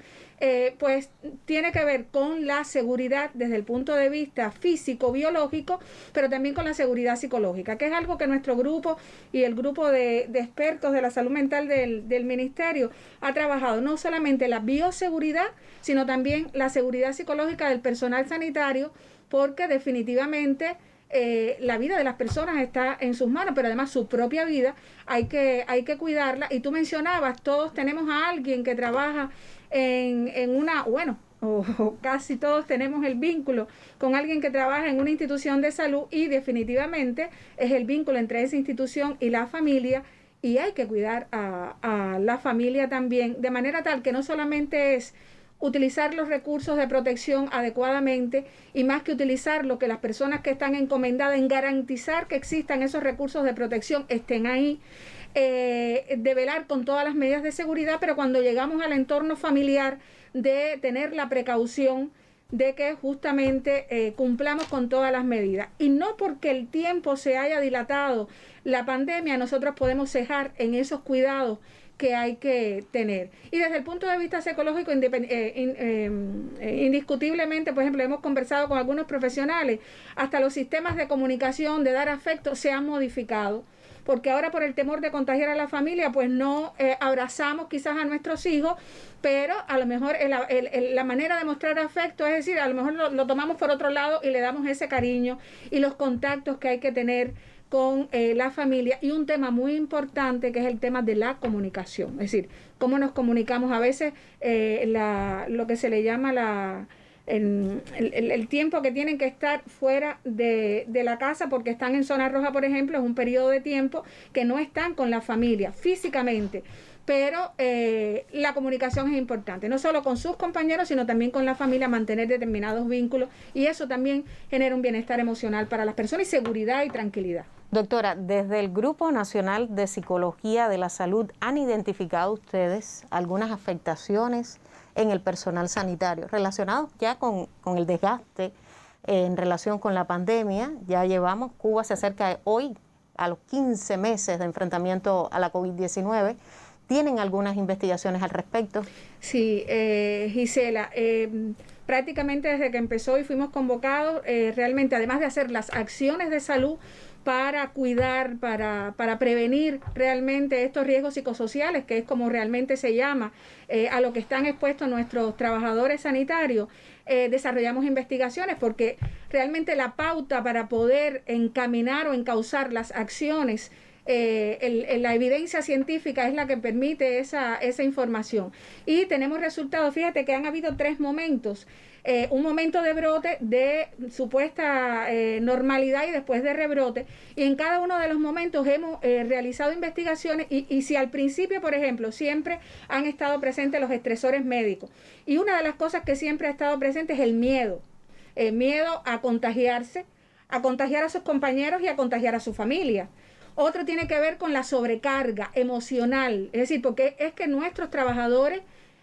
pues tiene que ver con la seguridad desde el punto de vista físico, biológico, pero también con la seguridad psicológica, que es algo que nuestro grupo y el grupo de expertos de la salud mental del Ministerio ha trabajado, no solamente la bioseguridad, sino también la seguridad psicológica del personal sanitario, porque definitivamente la vida de las personas está en sus manos, pero además su propia vida hay que cuidarla. Y tú mencionabas, todos tenemos a alguien que trabaja en una, bueno, o casi todos tenemos el vínculo con alguien que trabaja en una institución de salud, y definitivamente es el vínculo entre esa institución y la familia, y hay que cuidar a la familia también, de manera tal que no solamente es utilizar los recursos de protección adecuadamente, y más que utilizar lo que las personas que están encomendadas en garantizar que existan esos recursos de protección estén ahí, de velar con todas las medidas de seguridad, pero cuando llegamos al entorno familiar, de tener la precaución de que justamente cumplamos con todas las medidas. Y no porque el tiempo se haya dilatado la pandemia, nosotros podemos cejar en esos cuidados que hay que tener. Y desde el punto de vista psicológico, indiscutiblemente, por ejemplo, hemos conversado con algunos profesionales, hasta los sistemas de comunicación, de dar afecto, se han modificado, porque ahora por el temor de contagiar a la familia, pues no abrazamos quizás a nuestros hijos, pero a lo mejor la manera de mostrar afecto, es decir, a lo mejor lo tomamos por otro lado y le damos ese cariño y los contactos que hay que tener con la familia. Y un tema muy importante, que es el tema de la comunicación, es decir, cómo nos comunicamos. A veces lo que se le llama el tiempo que tienen que estar fuera de la casa porque están en zona roja, por ejemplo, es un periodo de tiempo que no están con la familia físicamente, pero la comunicación es importante, no solo con sus compañeros, sino también con la familia, mantener determinados vínculos, y eso también genera un bienestar emocional para las personas y seguridad y tranquilidad. Doctora, desde el Grupo Nacional de Psicología de la Salud, ¿han identificado ustedes algunas afectaciones en el personal sanitario relacionados ya con el desgaste en relación con la pandemia? Ya llevamos, Cuba se acerca hoy a los 15 meses de enfrentamiento a la COVID-19. ¿Tienen algunas investigaciones al respecto? Sí, Gisela, prácticamente desde que empezó y fuimos convocados, realmente además de hacer las acciones de salud para cuidar, para prevenir realmente estos riesgos psicosociales, que es como realmente se llama, a lo que están expuestos nuestros trabajadores sanitarios, desarrollamos investigaciones, porque realmente la pauta para poder encaminar o encauzar las acciones, la evidencia científica es la que permite esa información. Y tenemos resultados. Fíjate que han habido 3 momentos. Un momento de brote, de supuesta normalidad y después de rebrote, y en cada uno de los momentos hemos realizado investigaciones, y si al principio, por ejemplo, siempre han estado presentes los estresores médicos, y una de las cosas que siempre ha estado presente es el miedo a contagiarse, a contagiar a sus compañeros y a contagiar a su familia. Otro tiene que ver con la sobrecarga emocional, es decir, porque es que nuestros trabajadores,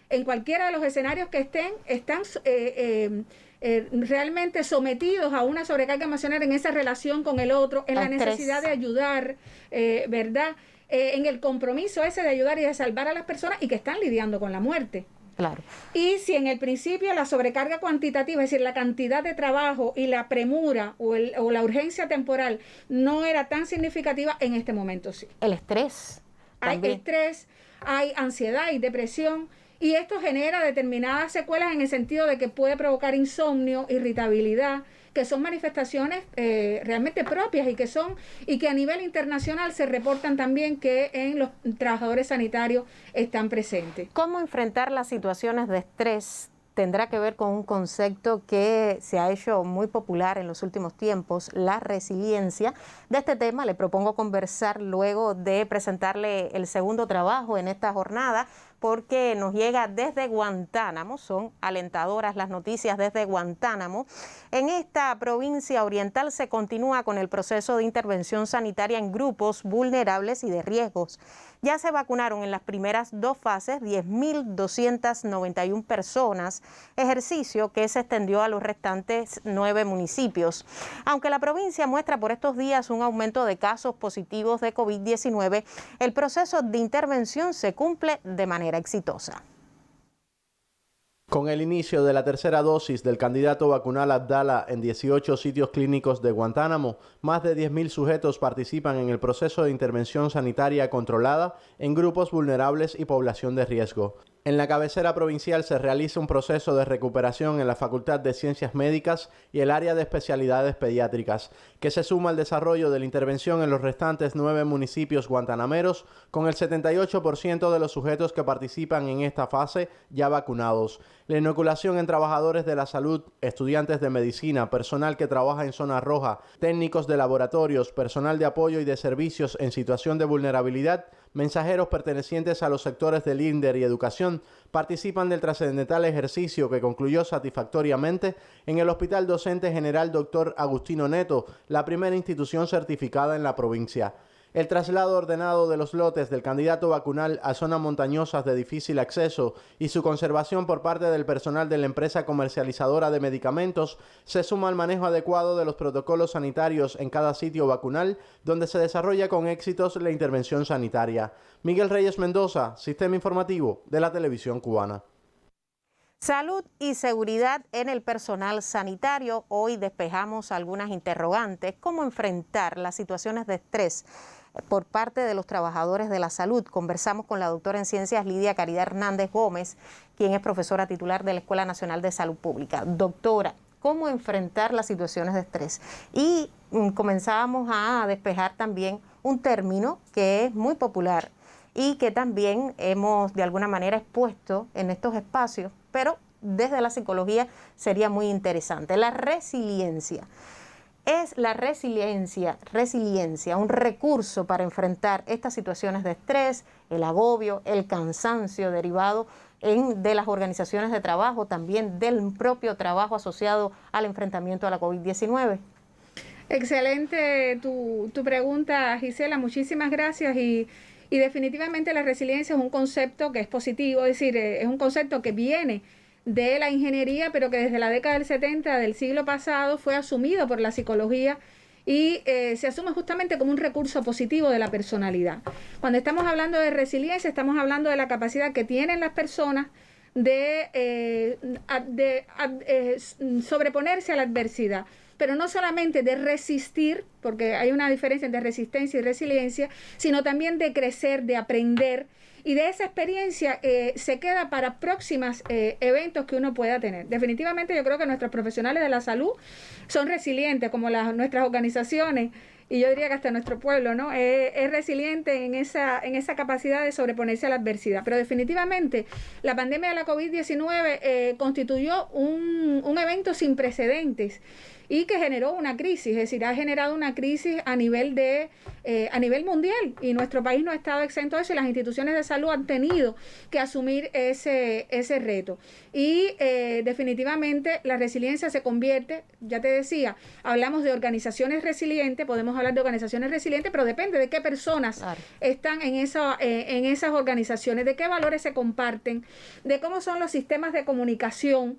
en cualquiera de los escenarios que están realmente sometidos a una sobrecarga emocional en esa relación con el otro, en la necesidad de ayudar, ¿verdad? En el compromiso ese de ayudar y de salvar a las personas, y que están lidiando con la muerte. Claro. Y si en el principio la sobrecarga cuantitativa, es decir, la cantidad de trabajo y la premura o la urgencia temporal no era tan significativa, en este momento sí. El estrés. Hay estrés, hay ansiedad y depresión. Y esto genera determinadas secuelas en el sentido de que puede provocar insomnio, irritabilidad, que son manifestaciones realmente propias y que a nivel internacional se reportan también que en los trabajadores sanitarios están presentes. ¿Cómo enfrentar las situaciones de estrés? Tendrá que ver con un concepto que se ha hecho muy popular en los últimos tiempos, la resiliencia. De este tema le propongo conversar luego de presentarle el segundo trabajo en esta jornada, porque nos llega desde Guantánamo. Son alentadoras las noticias desde Guantánamo. En esta provincia oriental se continúa con el proceso de intervención sanitaria en grupos vulnerables y de riesgos. Ya se vacunaron en las primeras 2 fases 10.291 personas, ejercicio que se extendió a los restantes 9 municipios. Aunque la provincia muestra por estos días un aumento de casos positivos de COVID-19, el proceso de intervención se cumple de manera exitosa. Con el inicio de la tercera dosis del candidato vacunal Abdala en 18 sitios clínicos de Guantánamo, más de 10.000 sujetos participan en el proceso de intervención sanitaria controlada en grupos vulnerables y población de riesgo. En la cabecera provincial se realiza un proceso de recuperación en la Facultad de Ciencias Médicas y el área de especialidades pediátricas, que se suma al desarrollo de la intervención en los restantes 9 municipios guantanameros, con el 78% de los sujetos que participan en esta fase ya vacunados. La inoculación en trabajadores de la salud, estudiantes de medicina, personal que trabaja en zona roja, técnicos de laboratorios, personal de apoyo y de servicios en situación de vulnerabilidad, mensajeros pertenecientes a los sectores del INDER y educación participan del trascendental ejercicio que concluyó satisfactoriamente en el Hospital Docente General Dr. Agustino Neto, la primera institución certificada en la provincia. El traslado ordenado de los lotes del candidato vacunal a zonas montañosas de difícil acceso y su conservación por parte del personal de la empresa comercializadora de medicamentos se suma al manejo adecuado de los protocolos sanitarios en cada sitio vacunal donde se desarrolla con éxitos la intervención sanitaria. Miguel Reyes Mendoza, Sistema Informativo de la Televisión Cubana. Salud y seguridad en el personal sanitario. Hoy despejamos algunas interrogantes. ¿Cómo enfrentar las situaciones de estrés por parte de los trabajadores de la salud? Conversamos con la doctora en ciencias Lidia Caridad Hernández Gómez, quien es profesora titular de la Escuela Nacional de Salud Pública. Doctora, ¿cómo enfrentar las situaciones de estrés? Y comenzábamos a despejar también un término que es muy popular y que también hemos de alguna manera expuesto en estos espacios, pero desde la psicología sería muy interesante. La resiliencia. ¿Es la resiliencia un recurso para enfrentar estas situaciones de estrés, el agobio, el cansancio derivado de las organizaciones de trabajo, también del propio trabajo asociado al enfrentamiento a la COVID-19? Excelente tu pregunta, Gisela, muchísimas gracias. Y definitivamente la resiliencia es un concepto que es positivo, es decir, es un concepto que viene de la ingeniería, pero que desde la década del 70 del siglo pasado fue asumido por la psicología y se asume justamente como un recurso positivo de la personalidad. Cuando estamos hablando de resiliencia, estamos hablando de la capacidad que tienen las personas de sobreponerse a la adversidad, pero no solamente de resistir, porque hay una diferencia entre resistencia y resiliencia, sino también de crecer, de aprender, y de esa experiencia se queda para próximos eventos que uno pueda tener. Definitivamente yo creo que nuestros profesionales de la salud son resilientes, como nuestras organizaciones, y yo diría que hasta nuestro pueblo, ¿no? Es resiliente en esa capacidad de sobreponerse a la adversidad. Pero definitivamente la pandemia de la COVID-19 constituyó un evento sin precedentes y que generó una crisis, es decir, ha generado una crisis a nivel mundial, y nuestro país no ha estado exento de eso, y las instituciones de salud han tenido que asumir ese reto. Y definitivamente la resiliencia se convierte, ya te decía, hablamos de organizaciones resilientes, podemos hablar de organizaciones resilientes, pero depende de qué personas están en esas organizaciones, de qué valores se comparten, de cómo son los sistemas de comunicación.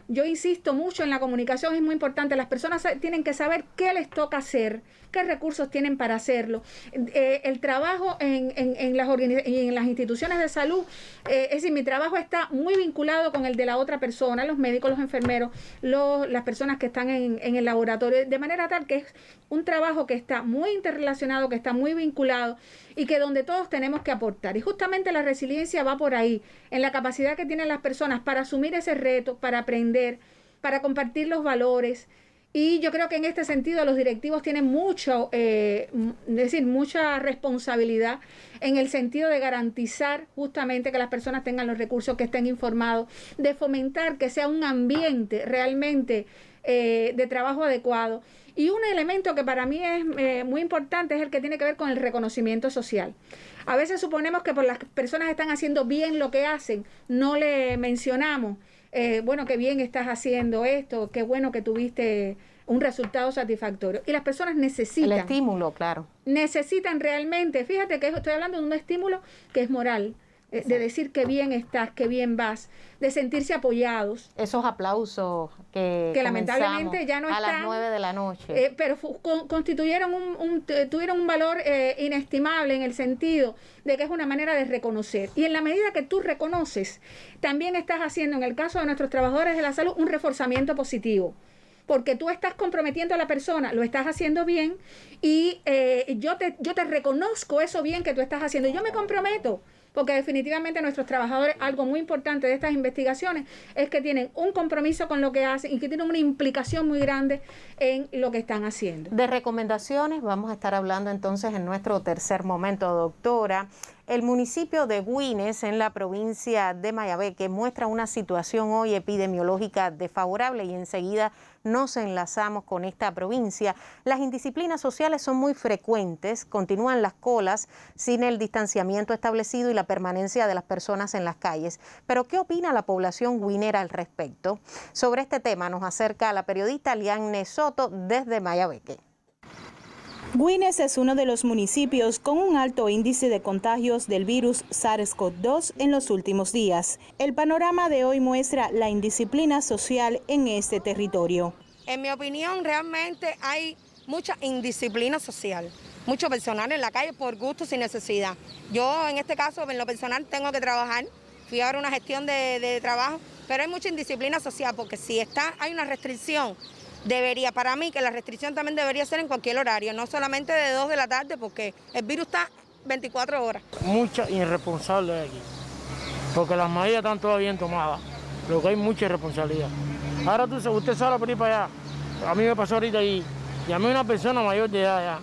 Yo insisto mucho en la comunicación, es muy importante. Las personas tienen que saber qué les toca hacer, qué recursos tienen para hacerlo. El trabajo en las instituciones de salud, es decir, mi trabajo está muy vinculado con el de la otra persona, los médicos, los enfermeros, las personas que están en el laboratorio, de manera tal que es un trabajo que está muy interrelacionado, que está muy vinculado y que donde todos tenemos que aportar. Y justamente la resiliencia va por ahí, en la capacidad que tienen las personas para asumir ese reto, para aprender, para compartir los valores. Y yo creo que en este sentido los directivos tienen mucha responsabilidad en el sentido de garantizar justamente que las personas tengan los recursos, que estén informados, de fomentar que sea un ambiente realmente de trabajo adecuado. Y un elemento que para mí es muy importante es el que tiene que ver con el reconocimiento social. A veces suponemos que por las personas están haciendo bien lo que hacen, no le mencionamos, bueno, qué bien estás haciendo esto, qué bueno que tuviste un resultado satisfactorio. Y las personas necesitan... El estímulo, claro. Necesitan realmente, fíjate que estoy hablando de un estímulo que es moral, de decir que bien estás, que bien vas, de sentirse apoyados. Esos aplausos que lamentablemente ya no están a las 9 de la noche. Pero tuvieron un valor inestimable en el sentido de que es una manera de reconocer. Y en la medida que tú reconoces, también estás haciendo, en el caso de nuestros trabajadores de la salud, un reforzamiento positivo. Porque tú estás comprometiendo a la persona, lo estás haciendo bien y yo te reconozco eso bien que tú estás haciendo. Yo me comprometo porque definitivamente nuestros trabajadores, algo muy importante de estas investigaciones es que tienen un compromiso con lo que hacen y que tienen una implicación muy grande en lo que están haciendo. De recomendaciones vamos a estar hablando entonces en nuestro tercer momento, doctora. El municipio de Güines, en la provincia de Mayabeque, muestra una situación hoy epidemiológica desfavorable y enseguida nos enlazamos con esta provincia. Las indisciplinas sociales son muy frecuentes, continúan las colas sin el distanciamiento establecido y la permanencia de las personas en las calles. Pero, ¿qué opina la población güinera al respecto? Sobre este tema nos acerca la periodista Lianne Soto desde Mayabeque. Güines es uno de los municipios con un alto índice de contagios del virus SARS-CoV-2 en los últimos días. El panorama de hoy muestra la indisciplina social en este territorio. En mi opinión, realmente hay mucha indisciplina social. Mucho personal en la calle por gusto, sin necesidad. Yo, en este caso, en lo personal, tengo que trabajar. Fui ahora a una gestión de trabajo, pero hay mucha indisciplina social porque si hay una restricción, para mí que la restricción también debería ser en cualquier horario, no solamente de 2 de la tarde, porque el virus está 24 horas. Mucha irresponsable aquí, porque las medidas están todas bien tomadas, pero que hay mucha irresponsabilidad. Ahora usted sale por ir para allá, a mí me pasó ahorita y llamé a una persona mayor de edad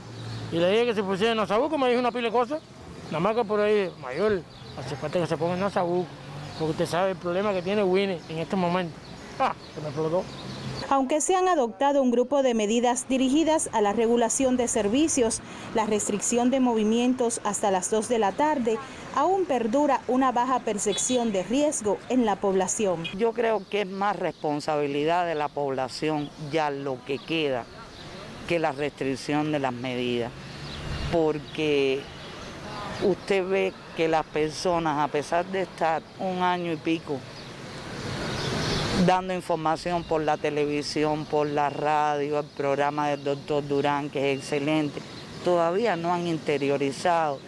y le dije que se pusiera en Nasabuco, me dijo una pila de cosas, nada más que por ahí mayor, hace falta que se ponga en Nasabuco, porque usted sabe el problema que tiene Güines en estos momentos. Se me explotó. Aunque se han adoptado un grupo de medidas dirigidas a la regulación de servicios, la restricción de movimientos hasta las 2 de la tarde, aún perdura una baja percepción de riesgo en la población. Yo creo que es más responsabilidad de la población ya lo que queda que la restricción de las medidas, porque usted ve que las personas, a pesar de estar un año y pico dando información por la televisión, por la radio, el programa del doctor Durán, que es excelente, todavía no han interiorizado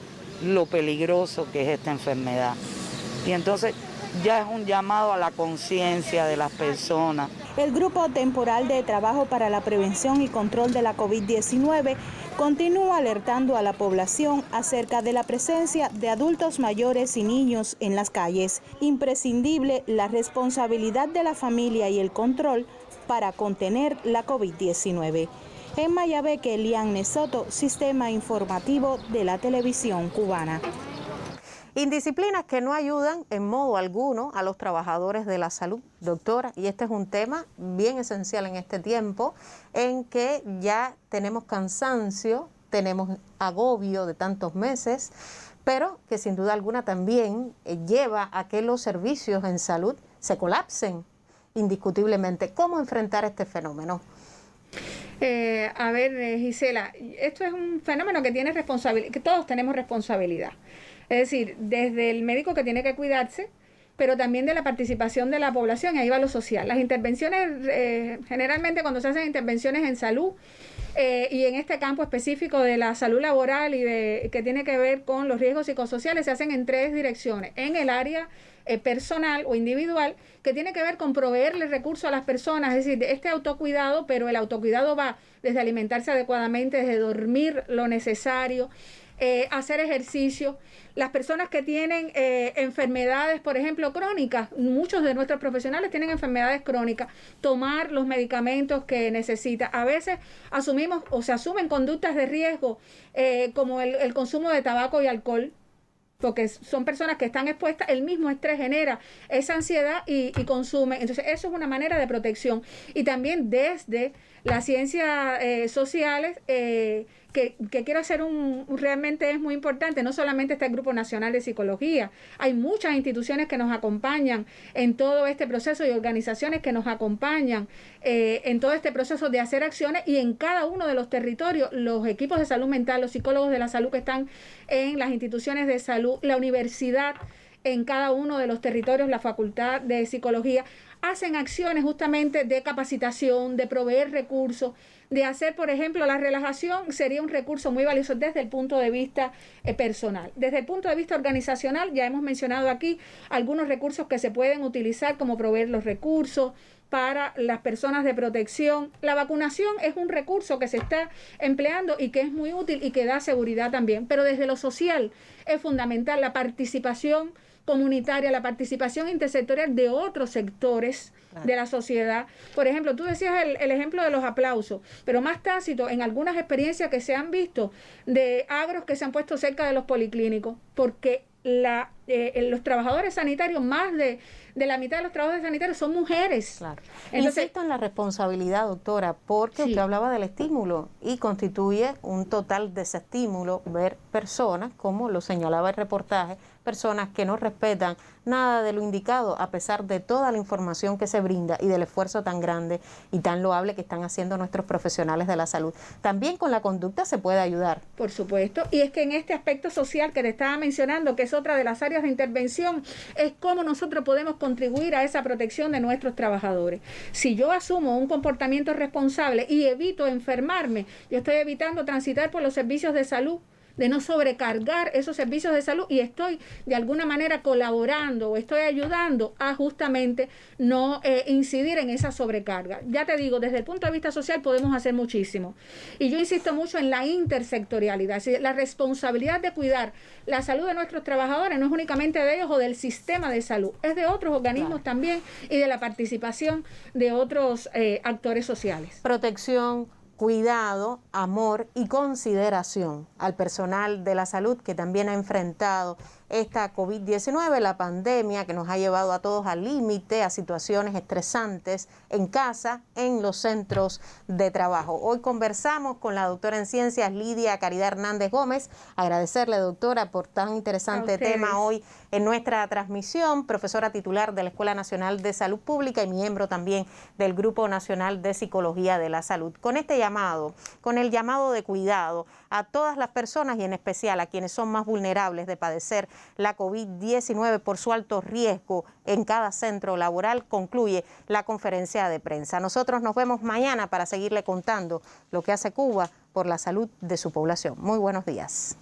lo peligroso que es esta enfermedad. Y entonces ya es un llamado a la conciencia de las personas. El Grupo Temporal de Trabajo para la Prevención y Control de la COVID-19 continúa alertando a la población acerca de la presencia de adultos mayores y niños en las calles. Imprescindible la responsabilidad de la familia y el control para contener la COVID-19. En Mayabeque, Lianne Soto, Sistema Informativo de la Televisión Cubana. Indisciplinas que no ayudan en modo alguno a los trabajadores de la salud, doctora, y este es un tema bien esencial en este tiempo en que ya tenemos cansancio, tenemos agobio de tantos meses, pero que sin duda alguna también lleva a que los servicios en salud se colapsen indiscutiblemente. ¿Cómo enfrentar este fenómeno? Gisela, esto es un fenómeno que tiene responsabilidad, que todos tenemos responsabilidad. Es decir, desde el médico que tiene que cuidarse, pero también de la participación de la población, y ahí va lo social. Las intervenciones, generalmente cuando se hacen intervenciones en salud, y en este campo específico de la salud laboral y que tiene que ver con los riesgos psicosociales, se hacen en 3 direcciones. En el área personal o individual, que tiene que ver con proveerle recursos a las personas, es decir, este autocuidado, pero el autocuidado va desde alimentarse adecuadamente, desde dormir lo necesario, hacer ejercicio. Las personas que tienen enfermedades, por ejemplo, crónicas, muchos de nuestros profesionales tienen enfermedades crónicas, tomar los medicamentos que necesita. A veces asumimos o se asumen conductas de riesgo como el consumo de tabaco y alcohol, porque son personas que están expuestas, el mismo estrés genera esa ansiedad y consumen. Entonces, eso es una manera de protección. Y también desde las ciencias sociales, que quiero hacer realmente es muy importante, no solamente está el Grupo Nacional de Psicología, hay muchas instituciones que nos acompañan en todo este proceso y organizaciones que nos acompañan en todo este proceso de hacer acciones, y en cada uno de los territorios, los equipos de salud mental, los psicólogos de la salud que están en las instituciones de salud, la universidad en cada uno de los territorios, la Facultad de Psicología, hacen acciones justamente de capacitación, de proveer recursos, de hacer, por ejemplo, la relajación sería un recurso muy valioso desde el punto de vista personal. Desde el punto de vista organizacional, ya hemos mencionado aquí algunos recursos que se pueden utilizar, como proveer los recursos para las personas de protección. La vacunación es un recurso que se está empleando y que es muy útil y que da seguridad también. Pero desde lo social es fundamental la participación comunitaria, la participación intersectorial de otros sectores de la sociedad. Por ejemplo, tú decías el ejemplo de los aplausos, pero más tácito en algunas experiencias que se han visto de agros que se han puesto cerca de los policlínicos, porque los trabajadores sanitarios, más de la mitad de los trabajadores sanitarios son mujeres. Claro. Entonces, insisto en la responsabilidad, doctora, porque usted hablaba del estímulo y constituye un total desestímulo ver personas, como lo señalaba el reportaje, personas que no respetan nada de lo indicado a pesar de toda la información que se brinda y del esfuerzo tan grande y tan loable que están haciendo nuestros profesionales de la salud. También con la conducta se puede ayudar. Por supuesto, y es que en este aspecto social que te estaba mencionando, que es otra de las áreas de intervención, es cómo nosotros podemos contribuir a esa protección de nuestros trabajadores. Si yo asumo un comportamiento responsable y evito enfermarme, yo estoy evitando transitar por los servicios de salud, de no sobrecargar esos servicios de salud, y estoy de alguna manera colaborando o estoy ayudando a justamente no incidir en esa sobrecarga. Ya te digo, desde el punto de vista social podemos hacer muchísimo. Y yo insisto mucho en la intersectorialidad, es decir, la responsabilidad de cuidar la salud de nuestros trabajadores no es únicamente de ellos o del sistema de salud, es de otros organismos también y de la participación de otros actores sociales. Protección, cuidado, amor y consideración al personal de la salud que también ha enfrentado esta COVID-19, la pandemia que nos ha llevado a todos al límite, a situaciones estresantes en casa, en los centros de trabajo. Hoy conversamos con la doctora en ciencias Lidia Caridad Hernández Gómez. Agradecerle, doctora, por tan interesante tema hoy en nuestra transmisión, profesora titular de la Escuela Nacional de Salud Pública y miembro también del Grupo Nacional de Psicología de la Salud. Con este llamado, con el llamado de cuidado a todas las personas y en especial a quienes son más vulnerables de padecer la COVID-19 por su alto riesgo en cada centro laboral, concluye la conferencia de prensa. Nosotros nos vemos mañana para seguirle contando lo que hace Cuba por la salud de su población. Muy buenos días.